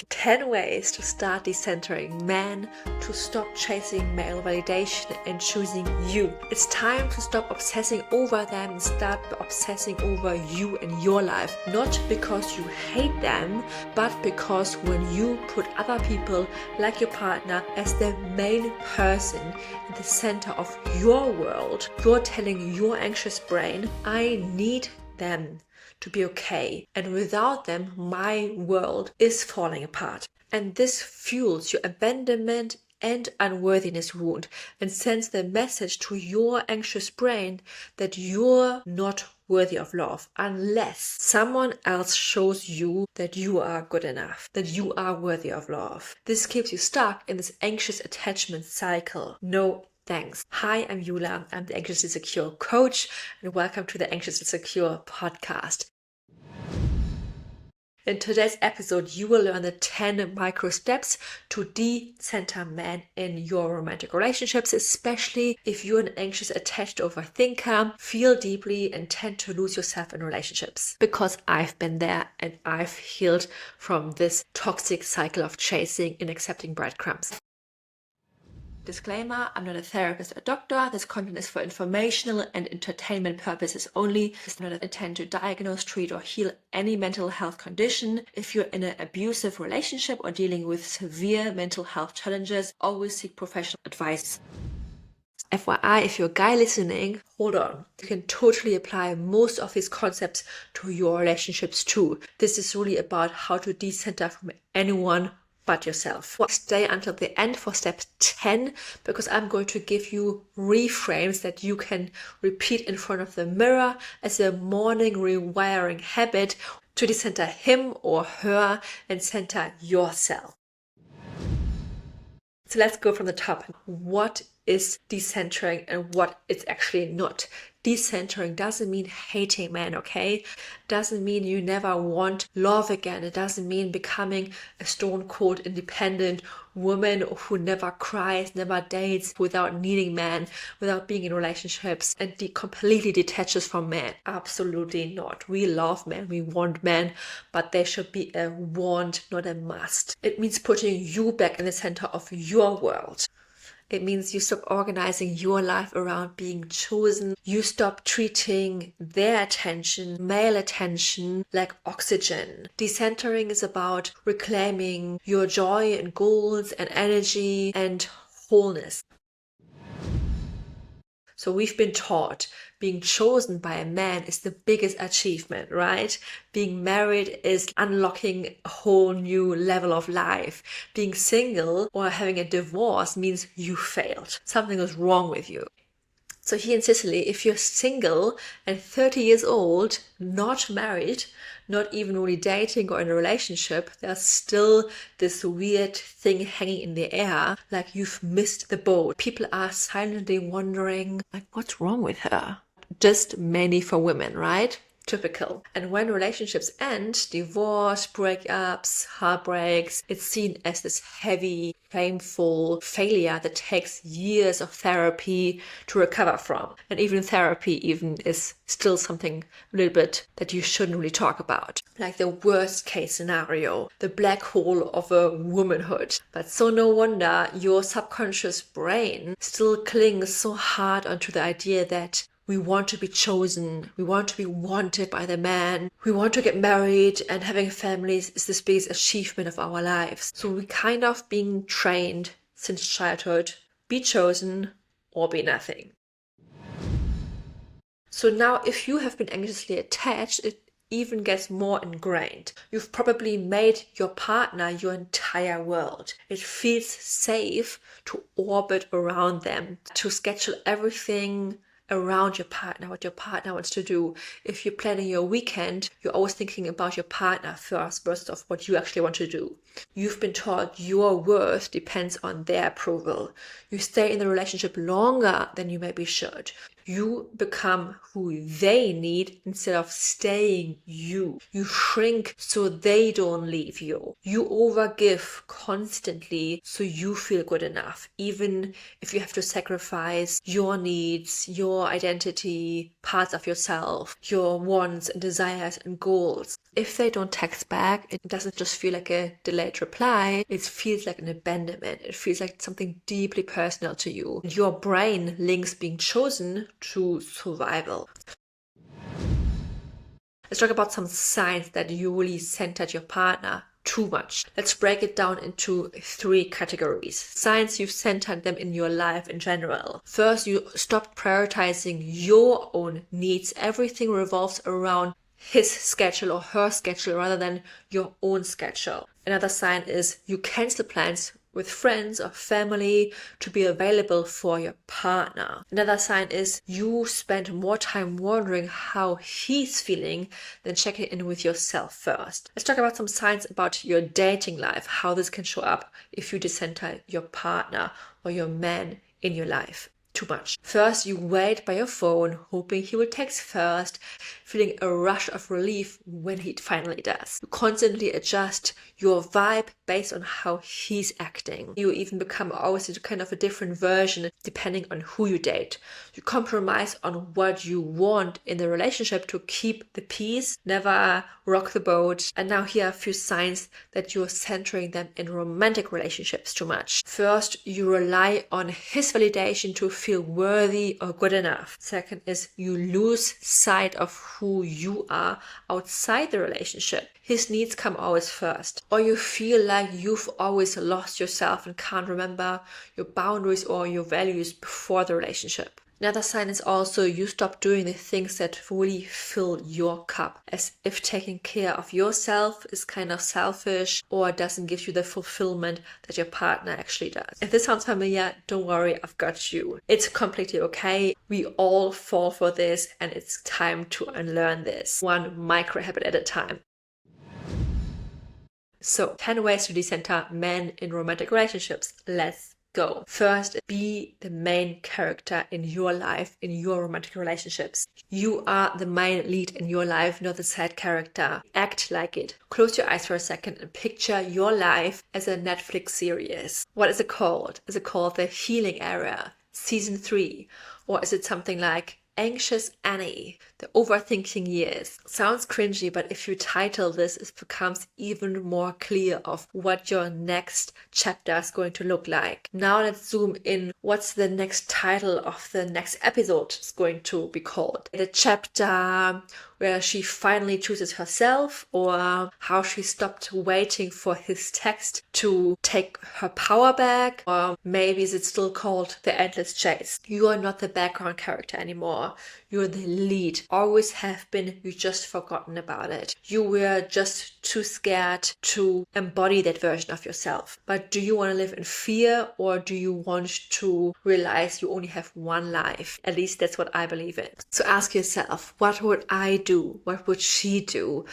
10 ways to start decentering men, to stop chasing male validation and choosing you. It's time to stop obsessing over them and start obsessing over you and your life. Not because you hate them, but because when you put other people like your partner as the main person in the center of your world, you're telling your anxious brain, I need them to be okay, and without them my world is falling apart. And this fuels your abandonment and unworthiness wound and sends the message to your anxious brain that you're not worthy of love unless someone else shows you that you are good enough, that you are worthy of love. This keeps you stuck in this anxious attachment cycle. No thanks. Hi, I'm Yula. I'm the Anxiously Secure coach, and welcome to the Anxiously Secure podcast. In today's episode, you will learn the 10 micro steps to decenter men in your romantic relationships, especially if you're an anxious, attached overthinker, feel deeply, and tend to lose yourself in relationships. Because I've been there and I've healed from this toxic cycle of chasing and accepting breadcrumbs. Disclaimer, I'm not a therapist or doctor. This content is for informational and entertainment purposes only. It's not intended to diagnose, treat, or heal any mental health condition. If you're in an abusive relationship or dealing with severe mental health challenges, always seek professional advice. FYI, if you're a guy listening, hold on. You can totally apply most of these concepts to your relationships too. This is really about how to decenter from anyone but yourself. Stay until the end for step 10 because I'm going to give you reframes that you can repeat in front of the mirror as a morning rewiring habit to decenter him or her and center yourself. So let's go from the top. What is decentering and what it's actually not? Decentering doesn't mean hating men, okay? Doesn't mean you never want love again. It doesn't mean becoming a stone cold independent woman who never cries, never dates, without needing men, without being in relationships and completely detaches from men. Absolutely not. We love men, we want men, but they should be a want, not a must. It means putting you back in the center of your world. It means you stop organizing your life around being chosen. You stop treating their attention, male attention, like oxygen. Decentering is about reclaiming your joy and goals and energy and wholeness. So we've been taught being chosen by a man is the biggest achievement, right? Being married is unlocking a whole new level of life. Being single or having a divorce means you failed. Something is wrong with you. So here in Sicily, if you're single and 30 years old, not married, not even really dating or in a relationship, there's still this weird thing hanging in the air, like you've missed the boat. People are silently wondering, like, what's wrong with her? Just mainly for women, right? Typical. And when relationships end, divorce, breakups, heartbreaks, it's seen as this heavy, painful failure that takes years of therapy to recover from. And even therapy is still something a little bit that you shouldn't really talk about. Like the worst case scenario, the black hole of a womanhood. But so no wonder your subconscious brain still clings so hard onto the idea that we want to be chosen, we want to be wanted by the man, we want to get married, and having families is the biggest achievement of our lives. So we kind of being trained since childhood, be chosen or be nothing. So now if you have been anxiously attached, it even gets more ingrained. You've probably made your partner your entire world. It feels safe to orbit around them, to schedule everything around your partner, what your partner wants to do. If you're planning your weekend, you're always thinking about your partner first versus of what you actually want to do. You've been taught your worth depends on their approval. You stay in the relationship longer than you maybe should. You become who they need instead of staying you. You shrink so they don't leave you. You overgive constantly so you feel good enough, even if you have to sacrifice your needs, your identity, parts of yourself, your wants and desires and goals. If they don't text back, it doesn't just feel like a delayed reply, it feels like an abandonment. It feels like something deeply personal to you. And your brain links being chosen to survival. Let's talk about some signs that you really centered your partner too much. Let's break it down into 3 categories. Signs you've centered them in your life in general. First, you stopped prioritizing your own needs. Everything revolves around his schedule or her schedule rather than your own schedule. Another sign is you cancel plans with friends or family to be available for your partner. Another sign is you spend more time wondering how he's feeling than checking in with yourself first. Let's talk about some signs about your dating life, how this can show up if you decenter your partner or your man in your life too much. First, you wait by your phone, hoping he will text first, feeling a rush of relief when he finally does. You constantly adjust your vibe based on how he's acting. You even become always kind of a different version depending on who you date. You compromise on what you want in the relationship to keep the peace, never rock the boat. And now here are a few signs that you're centering them in romantic relationships too much. First, you rely on his validation to feel worthy or good enough. Second is you lose sight of who you are outside the relationship. His needs come always first. Or you feel like you've always lost yourself and can't remember your boundaries or your values before the relationship. Another sign is also you stop doing the things that really fill your cup, as if taking care of yourself is kind of selfish or doesn't give you the fulfillment that your partner actually does. If this sounds familiar, don't worry, I've got you. It's completely okay. We all fall for this and it's time to unlearn this, one micro habit at a time. So, 10 ways to decenter men in romantic relationships. Let's go. First, be the main character in your life, in your romantic relationships. You are the main lead in your life, not the side character. Act like it. Close your eyes for a second and picture your life as a Netflix series. What is it called? Is it called The Healing Area, Season 3? Or is it something like Anxious Annie, The Overthinking Years? Sounds cringy, but if you title this, it becomes even more clear of what your next chapter is going to look like. Now let's zoom in. What's the next title of the next episode is going to be called? The chapter where she finally chooses herself, or how she stopped waiting for his text to take her power back, or maybe is it still called The Endless Chase? You are not the background character anymore. You're the lead. Always have been, you just forgotten about it. You were just too scared to embody that version of yourself. But do you want to live in fear, or do you want to realize you only have one life? At least that's what I believe in. So ask yourself, what would I do? What would she do?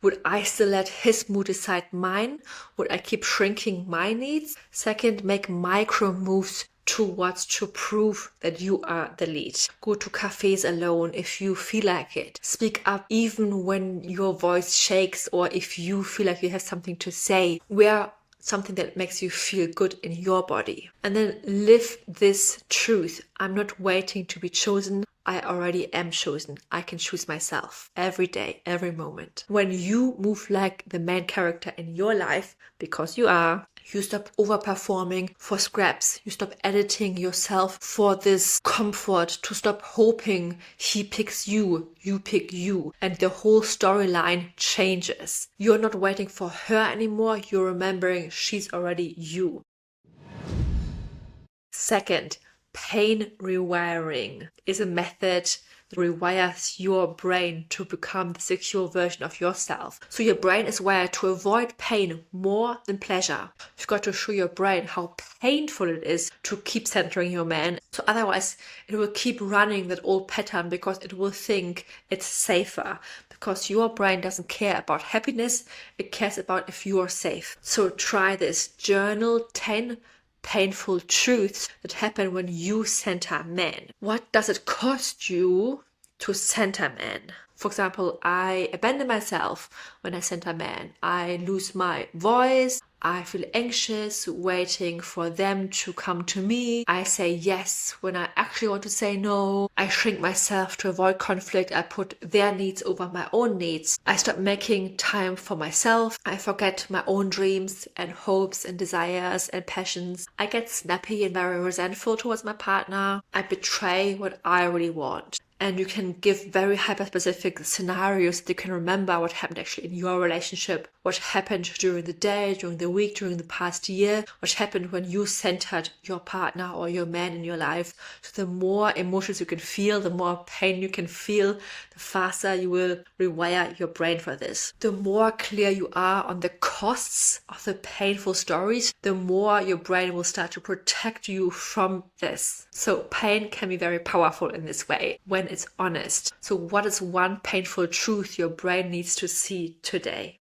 Would I still let his mood decide mine? Would I keep shrinking my needs? Second, make micro moves towards to prove that you are the lead. Go to cafes alone if you feel like it. Speak up even when your voice shakes, or if you feel like you have something to say. Wear something that makes you feel good in your body. And then live this truth. I'm not waiting to be chosen. I already am chosen. I can choose myself every day, every moment. When you move like the main character in your life, because you are, you stop overperforming for scraps. You stop editing yourself for this comfort, to stop hoping he picks you, you pick you, and the whole storyline changes. You're not waiting for her anymore. You're remembering she's already you. Second, pain rewiring is a method that rewires your brain to become the secure version of yourself. So your brain is wired to avoid pain more than pleasure. You've got to show your brain how painful it is to keep centering your man. So otherwise it will keep running that old pattern, because it will think it's safer. Because your brain doesn't care about happiness, it cares about if you are safe. So try this. Journal 10 painful truths that happen when you center men. What does it cost you to center men? For example, I abandon myself when I center men. I lose my voice. I feel anxious, waiting for them to come to me. I say yes when I actually want to say no. I shrink myself to avoid conflict. I put their needs over my own needs. I stop making time for myself. I forget my own dreams and hopes and desires and passions. I get snappy and very resentful towards my partner. I betray what I really want. And you can give very hyper-specific scenarios that you can remember what happened actually in your relationship, what happened during the day, during the week, during the past year, what happened when you centered your partner or your man in your life. So the more emotions you can feel, the more pain you can feel, the faster you will rewire your brain for this. The more clear you are on the costs of the painful stories, the more your brain will start to protect you from this. So pain can be very powerful in this way when it's honest. So what is one painful truth your brain needs to see today?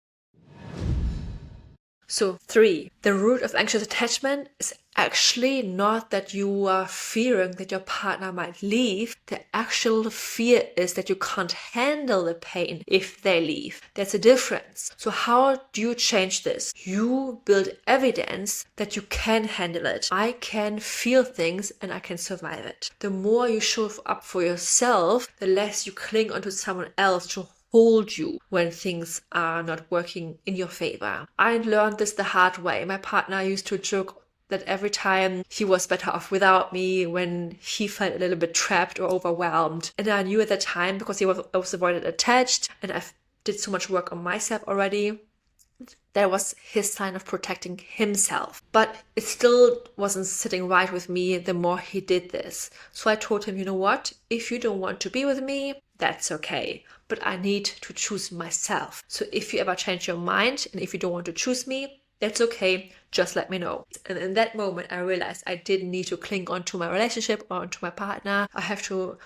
So 3, the root of anxious attachment is actually not that you are fearing that your partner might leave. The actual fear is that you can't handle the pain if they leave. There's a difference. So how do you change this? You build evidence that you can handle it. I can feel things and I can survive it. The more you show up for yourself, the less you cling onto someone else to hold you when things are not working in your favor. I learned this the hard way. My partner used to joke that every time he was better off without me, when he felt a little bit trapped or overwhelmed. And I knew at the time, because I was avoided attached and I did so much work on myself already, that was his sign of protecting himself. But it still wasn't sitting right with me the more he did this. So I told him, you know what? If you don't want to be with me, that's okay. But I need to choose myself. So if you ever change your mind and if you don't want to choose me, that's okay. Just let me know. And in that moment, I realized I didn't need to cling on to my relationship or onto my partner. I have to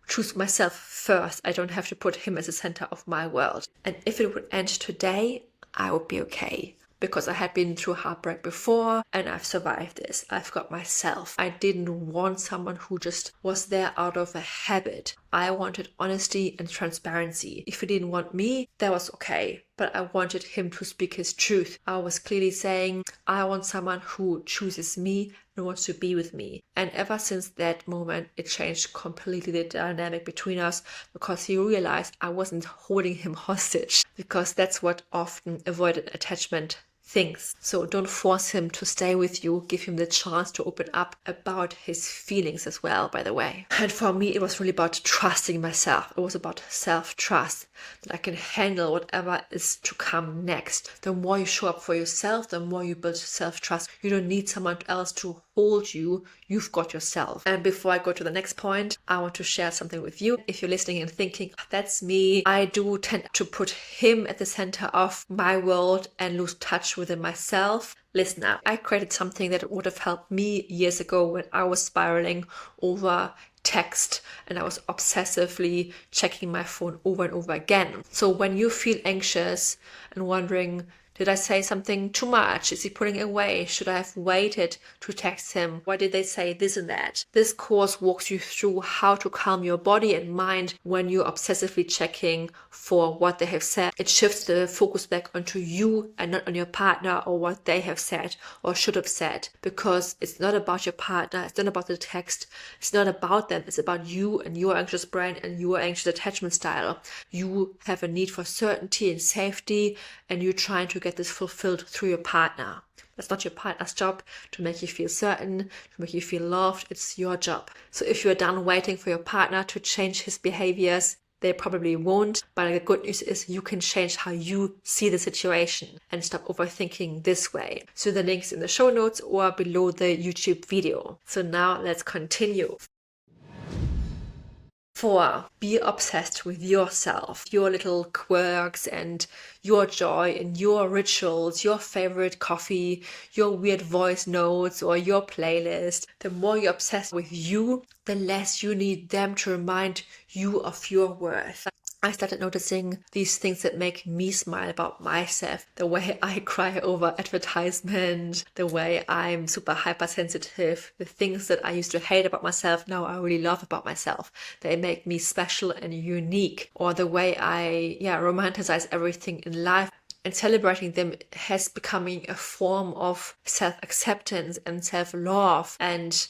choose myself first. I don't have to put him as the center of my world. And if it would end today, I would be okay. Because I had been through heartbreak before and I've survived this. I've got myself. I didn't want someone who just was there out of a habit. I wanted honesty and transparency. If he didn't want me, that was okay. But I wanted him to speak his truth. I was clearly saying, I want someone who chooses me and wants to be with me. And ever since that moment, it changed completely the dynamic between us, because he realized I wasn't holding him hostage, because that's what often avoidant attachment thinks. So don't force him to stay with you. Give him the chance to open up about his feelings as well, by the way. And for me, it was really about trusting myself. It was about self-trust, that I can handle whatever is to come next. The more you show up for yourself, the more you build self-trust. You don't need someone else to hold you. You've got yourself. And before I go to the next point, I want to share something with you. If you're listening and thinking, that's me, I do tend to put him at the center of my world and lose touch within myself. Listen up. I created something that would have helped me years ago when I was spiraling over text and I was obsessively checking my phone over and over again. So when you feel anxious and wondering, did I say something too much? Is he putting away? Should I have waited to text him? Why did they say this and that? This course walks you through how to calm your body and mind when you're obsessively checking for what they have said. It shifts the focus back onto you and not on your partner or what they have said or should have said, because it's not about your partner. It's not about the text. It's not about them. It's about you and your anxious brain and your anxious attachment style. You have a need for certainty and safety, and you're trying to get this fulfilled through your partner. That's not your partner's job to make you feel certain, to make you feel loved. It's your job. So if you're done waiting for your partner to change his behaviors, they probably won't. But the good news is you can change how you see the situation and stop overthinking this way. So the link's in the show notes or below the YouTube video. So now let's continue. 4, be obsessed with yourself, your little quirks and your joy and your rituals, your favorite coffee, your weird voice notes or your playlist. The more you're obsessed with you, the less you need them to remind you of your worth. I started noticing these things that make me smile about myself. The way I cry over advertisement, the way I'm super hypersensitive, the things that I used to hate about myself, now I really love about myself. They make me special and unique. Or the way I romanticize everything in life. and celebrating them has becoming a form of self-acceptance and self-love, and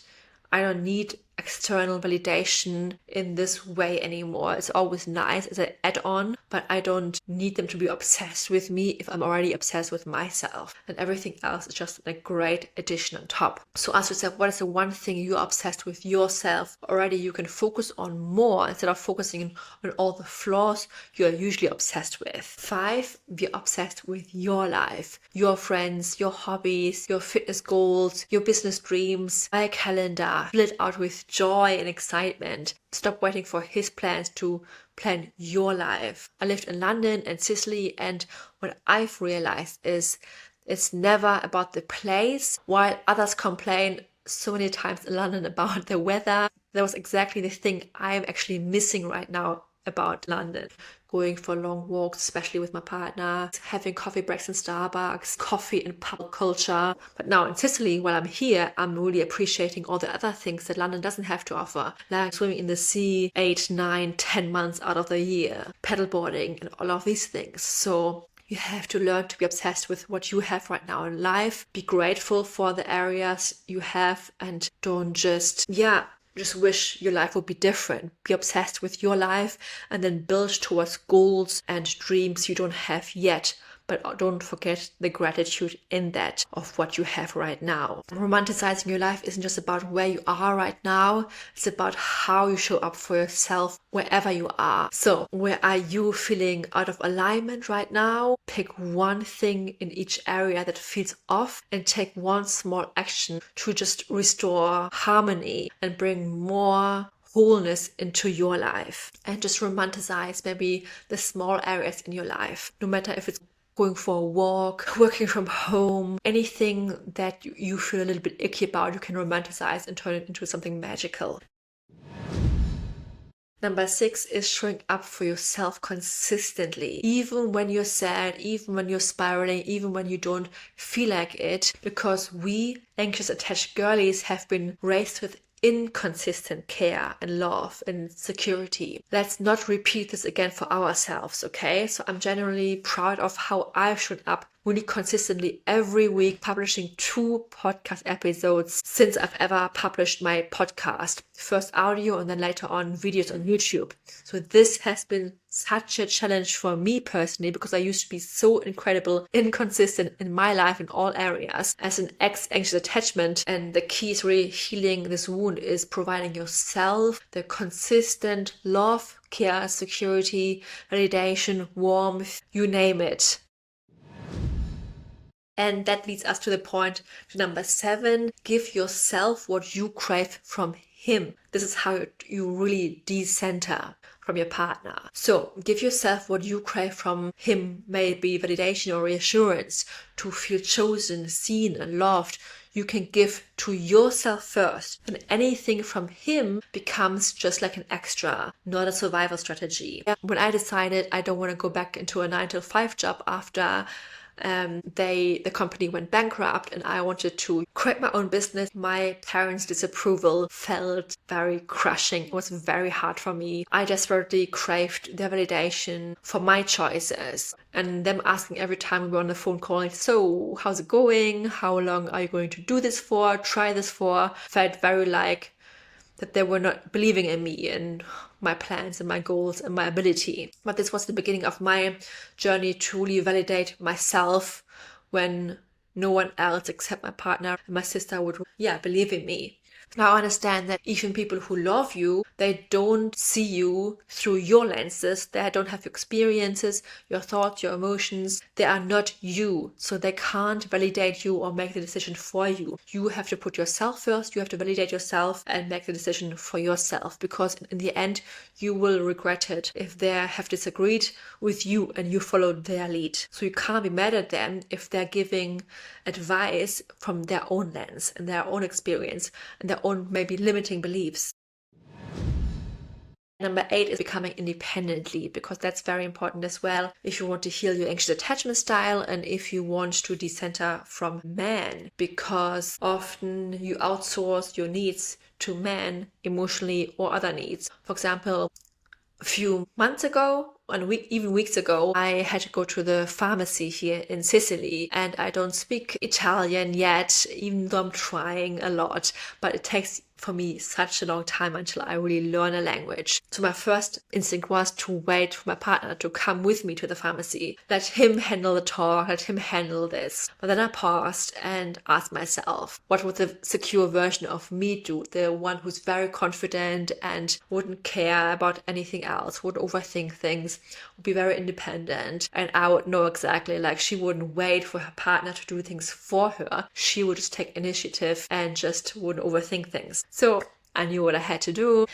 I don't need external validation in this way anymore. It's always nice as an add-on, but I don't need them to be obsessed with me if I'm already obsessed with myself. And everything else is just a great addition on top. So ask yourself, what is the one thing you're obsessed with yourself already you can focus on more instead of focusing on all the flaws you're usually obsessed with. 5, be obsessed with your life, your friends, your hobbies, your fitness goals, your business dreams. Buy a calendar, fill it out with joy and excitement. Stop waiting for his plans to plan your life. I lived in London and Sicily, and what I've realized is it's never about the place. While others complain so many times in London about the weather, that was exactly the thing I'm actually missing right now about London. Going for long walks, especially with my partner, having coffee breaks in Starbucks, coffee and pub culture. But now in Sicily, while I'm here, I'm really appreciating all the other things that London doesn't have to offer, like swimming in the sea 8, 9, 10 months out of the year, paddleboarding and all of these things. So you have to learn to be obsessed with what you have right now in life. Be grateful for the areas you have, and don't just wish your life would be different. Be obsessed with your life and then build towards goals and dreams you don't have yet. But don't forget the gratitude in that of what you have right now. Romanticizing your life isn't just about where you are right now. It's about how you show up for yourself wherever you are. So where are you feeling out of alignment right now? Pick one thing in each area that feels off and take one small action to just restore harmony and bring more wholeness into your life. And just romanticize maybe the small areas in your life, no matter if it's going for a walk, working from home, anything that you feel a little bit icky about, you can romanticize and turn it into something magical. Number 6 is showing up for yourself consistently, even when you're sad, even when you're spiraling, even when you don't feel like it, because we anxious attached girlies have been raised with inconsistent care and love and security. Let's not repeat this again for ourselves, okay? So I'm generally proud of how I've shown up really consistently every week, publishing 2 podcast episodes since I've ever published my podcast. First audio and then later on videos on YouTube. So this has been such a challenge for me personally, because I used to be so incredible inconsistent in my life in all areas as an ex-anxious attachment. And the key is really healing this wound is providing yourself the consistent love, care, security, validation, warmth, you name it. And that leads us to the point to number 7, give yourself what you crave from him. This is how you really decenter from your partner. So give yourself what you crave from him, maybe validation or reassurance, to feel chosen, seen and loved. You can give to yourself first, and anything from him becomes just like an extra, not a survival strategy. When I decided I don't want to go back into a 9-to-5 job after the company went bankrupt and I wanted to create my own business, my parents' disapproval felt very crushing. It was very hard for me. I desperately craved their validation for my choices, and them asking every time we were on the phone calling, so how's it going? How long are you going to do this for? Try this for? Felt very like that they were not believing in me and my plans and my goals and my ability. But this was the beginning of my journey to really validate myself when no one else except my partner and my sister would believe in me. Now I understand that even people who love you, they don't see you through your lenses. They don't have your experiences, your thoughts, your emotions. They are not you. So they can't validate you or make the decision for you. You have to put yourself first. You have to validate yourself and make the decision for yourself, because in the end, you will regret it if they have disagreed with you and you followed their lead. So you can't be mad at them if they're giving advice from their own lens and their own experience and their own maybe limiting beliefs. Number 8 is becoming independently, because that's very important as well if you want to heal your anxious attachment style and if you want to decenter from men, because often you outsource your needs to men emotionally or other needs. For example, a few months ago, And even weeks ago, I had to go to the pharmacy here in Sicily, and I don't speak Italian yet, even though I'm trying a lot, but it takes for me such a long time until I really learn a language. So my first instinct was to wait for my partner to come with me to the pharmacy. Let him handle the talk, let him handle this. But then I paused and asked myself, what would the secure version of me do? The one who's very confident and wouldn't care about anything else, would overthink things, would be very independent. And I would know exactly, like, she wouldn't wait for her partner to do things for her. She would just take initiative and just wouldn't overthink things. So I knew what I had to do.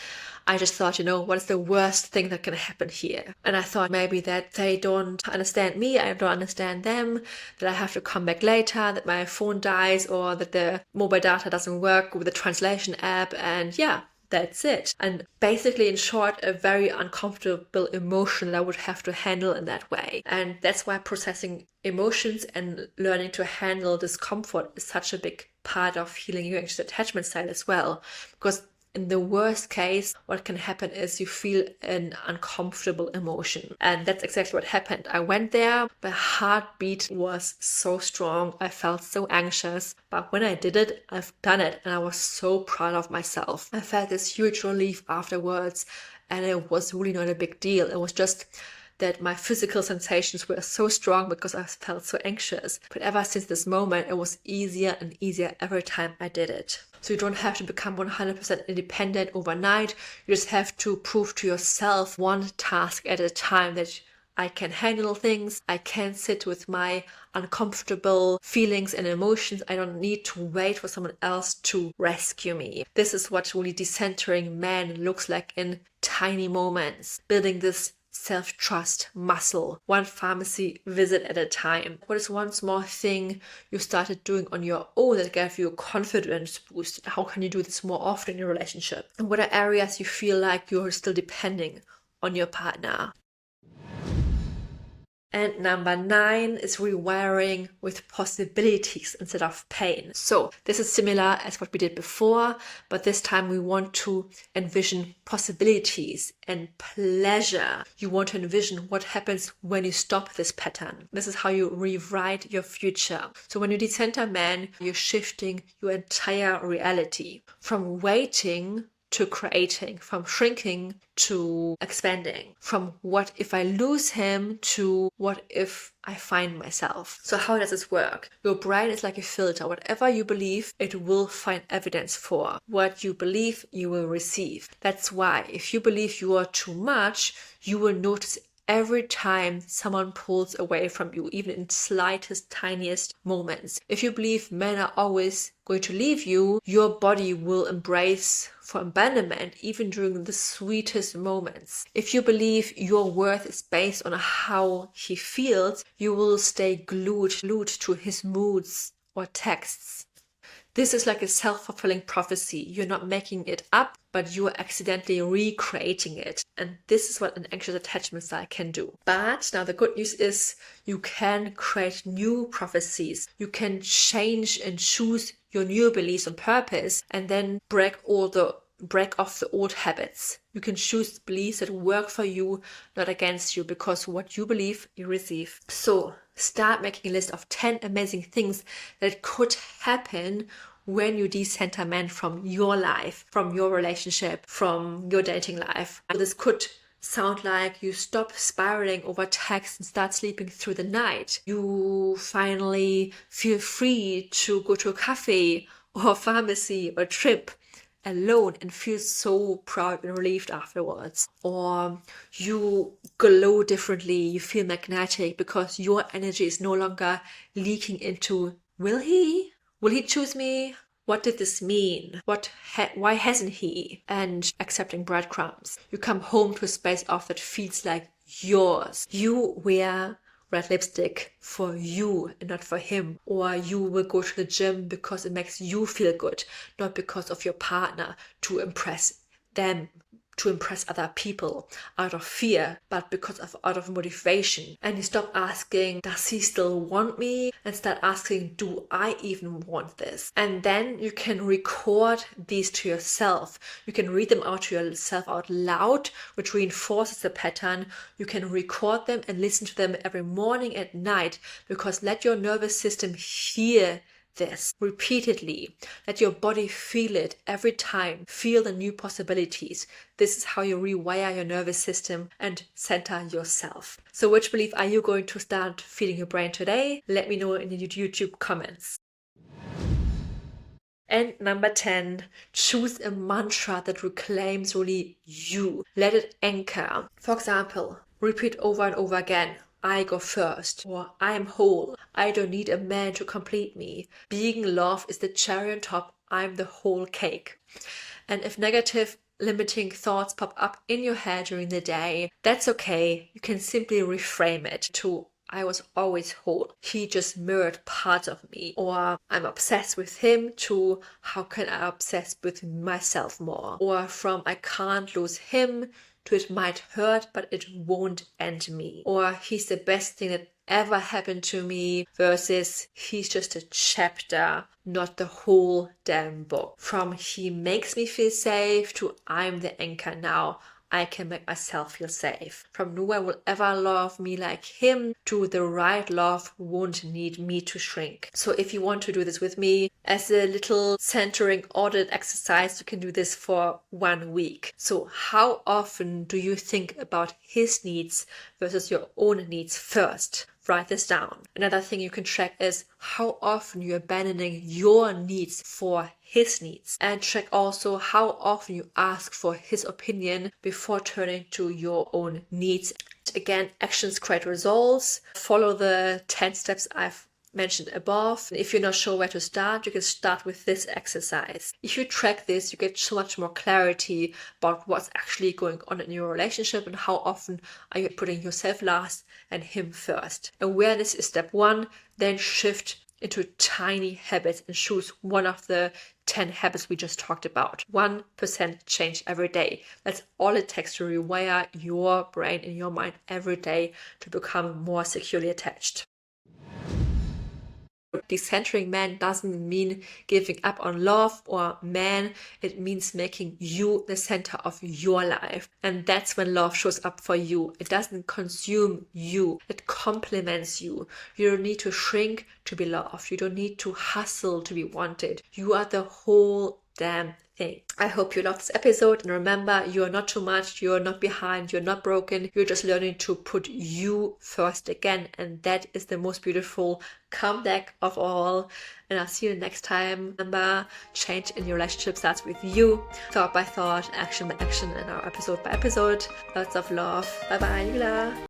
I just thought, what is the worst thing that can happen here? And I thought maybe that they don't understand me, I don't understand them, that I have to come back later, that my phone dies, or that the mobile data doesn't work with the translation app, and yeah, that's it. And basically, in short, a very uncomfortable emotion that I would have to handle in that way. And that's why processing emotions and learning to handle discomfort is such a big part of healing your anxious attachment style as well. Because in the worst case, what can happen is you feel an uncomfortable emotion. And that's exactly what happened. I went there, my heartbeat was so strong, I felt so anxious. But when I did it, I've done it, and I was so proud of myself. I felt this huge relief afterwards, and it was really not a big deal. It was just that my physical sensations were so strong because I felt so anxious. But ever since this moment, it was easier and easier every time I did it. So you don't have to become 100% independent overnight. You just have to prove to yourself one task at a time that I can handle things. I can sit with my uncomfortable feelings and emotions. I don't need to wait for someone else to rescue me. This is what really decentering man looks like in tiny moments. Building this self-trust muscle, one pharmacy visit at a time. What is one small thing you started doing on your own that gave you a confidence boost? How can you do this more often in your relationship? And what are areas you feel like you're still depending on your partner? And number 9 is rewiring with possibilities instead of pain. So this is similar as what we did before, but this time we want to envision possibilities and pleasure. You want to envision what happens when you stop this pattern. This is how you rewrite your future. So when you decenter man, you're shifting your entire reality from waiting to creating, from shrinking to expanding, from what if I lose him to what if I find myself. So how does this work? Your brain is like a filter. Whatever you believe, it will find evidence for. What you believe, you will receive. That's why if you believe you are too much, you will notice every time someone pulls away from you, even in slightest, tiniest moments. If you believe men are always going to leave you, your body will embrace for abandonment even during the sweetest moments. If you believe your worth is based on how he feels, you will stay glued to his moods or texts. This is like a self-fulfilling prophecy. You're not making it up, but you are accidentally recreating it. And this is what an anxious attachment style can do. But now the good news is you can create new prophecies. You can change and choose your new beliefs on purpose and then break off the old habits. You can choose beliefs that work for you, not against you, because what you believe, you receive. So start making a list of 10 amazing things that could happen when you decenter men from your life, from your relationship, from your dating life. And this could sound like you stop spiraling over text and start sleeping through the night. You finally feel free to go to a cafe or a pharmacy or a trip alone and feel so proud and relieved afterwards. Or you glow differently, you feel magnetic because your energy is no longer leaking into, will he choose me? What did this mean? Why hasn't he? And accepting breadcrumbs. You come home to a space of that feels like yours. You wear red lipstick for you and not for him. Or you will go to the gym because it makes you feel good, not because of your partner to impress them. to impress other people out of fear, but out of motivation. And you stop asking, does he still want me? And start asking, do I even want this? And then you can record these to yourself. You can read them out to yourself out loud, which reinforces the pattern. You can record them and listen to them every morning and night, because let your nervous system hear this repeatedly. Let your body feel it every time. Feel the new possibilities. This is how you rewire your nervous system and center yourself. So which belief are you going to start feeding your brain today? Let me know in the YouTube comments. And number 10, choose a mantra that reclaims really you. Let it anchor. For example, repeat over and over again, I go first, or I'm whole, I don't need a man to complete me, being love is the cherry on top, I'm the whole cake. And if negative limiting thoughts pop up in your head during the day, that's okay. You can simply reframe it to I was always whole. He just mirrored parts of me. Or I'm obsessed with him to how can I obsess with myself more? Or from I can't lose him to it might hurt, but it won't end me. Or he's the best thing that ever happened to me versus he's just a chapter, not the whole damn book. From he makes me feel safe to I'm the anchor now. I can make myself feel safe. From no one will ever love me like him to the right love won't need me to shrink. So if you want to do this with me as a little centering audit exercise, you can do this for 1 week. So how often do you think about his needs versus your own needs first? Write this down. Another thing you can track is how often you're abandoning your needs for his needs. And track also how often you ask for his opinion before turning to your own needs. Again, actions create results. Follow the 10 steps I've mentioned above. If you're not sure where to start, you can start with this exercise. If you track this, you get so much more clarity about what's actually going on in your relationship and how often are you putting yourself last and him first. Awareness is step 1, then shift into tiny habits and choose one of the 10 habits we just talked about. 1% change every day. That's all it takes to rewire your brain and your mind every day to become more securely attached. Decentering man doesn't mean giving up on love or man. It means making you the center of your life. And that's when love shows up for you. It doesn't consume you. It complements you. You don't need to shrink to be loved. You don't need to hustle to be wanted. You are the whole damn thing. I hope you loved this episode, and remember, you are not too much, you are not behind, you're not broken, you're just learning to put you first again, and that is the most beautiful comeback of all. And I'll see you next time. Remember, change in your relationship starts with you, thought by thought, action by action, and our episode by episode. Lots of love. Bye bye, Yula.